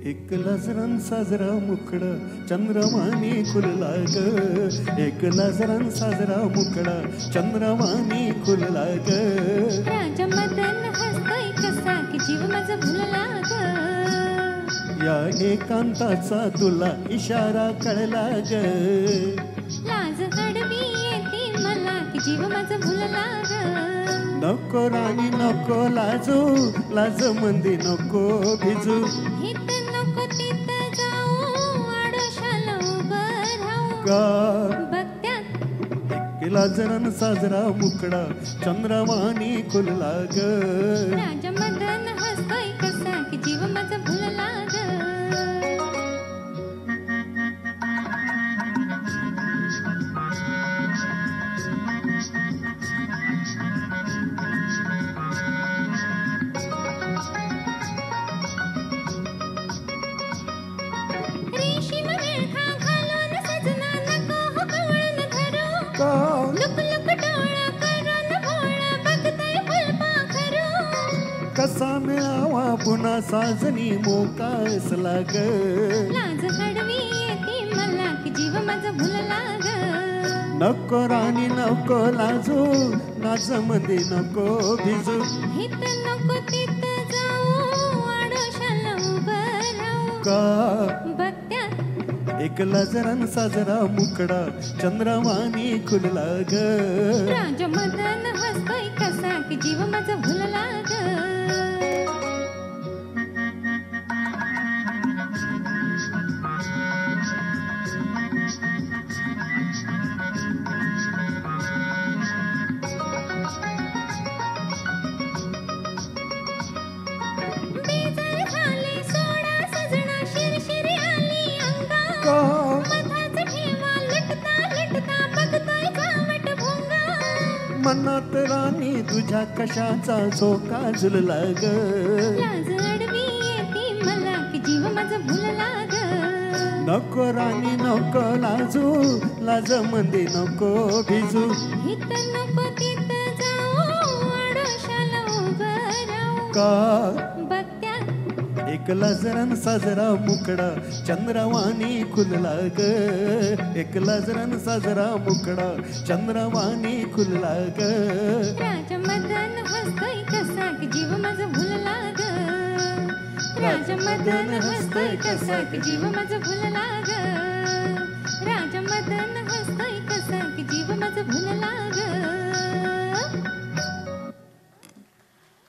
एक लाजरान साजरा मुखडा चंद्रवाणी खुलला ग एक लाजरान साजरा मुखडा चंद्रवाणी खुलला ग राजा मदन हसतोय कसा की जीव माझा भुलला ग या एकांताचा तुला इशारा कळला ग लाज हडवी येते मला की जीव माझा भुलला ग नको राणी नको लाजू लाज मंदी नको भिजू हित नको तित जाऊ आडोशाला उभं राहू का बघत्यात एक लाजरान साजरा मुखडा चंद्रवाणी खुलला ग राजा मदन हसतोय कसा की जीव माझा भुलला ग रेशीम वेळखा घालून सजना नको हो कवळून धरू का लुक लुक डोळा करून भोळा बघताय फुलपाखरू कसा मिळावा पुन्हा साजनी मोका असला ग लाज हडवी येते मला की जीव माझा भुलला ग नको राणी नको लाजू लाज मध्ये नको भिजू हित नको तित जाऊ आडोशाला उभं राहू का बघत्यात एक लाजरान साजरा मुखडा चंद्रवाणी खुलला ग राजा मदन हसतोय कसा की जीव माझा भुलला ग बेजार झाले सोडा सजना शिरशिरी आली अंगा का मधाचा ठेवा लटता लटता बघतोय घामट भोंगा मनात राणी तुझ्या कशाचा झोका झुलला ग लाज अडवी येते मला की जीव माझा भुलला ग नको राणी नको लाजू लाज मध्ये नको भिजू हित नको तित जाऊ आडोशाला उभं राहू का बघत्यात एक लाजरान साजरा मुखडा चंद्रवाणी खुलला ग एक लाजरान साजरा मुखडा चंद्रवाणी खुलला ग राजा मदन हसतोय कसा की जीव माझा भुलला ग राजा मदन हसतोय कसा की जीव माझा भुलला ग राजा मदन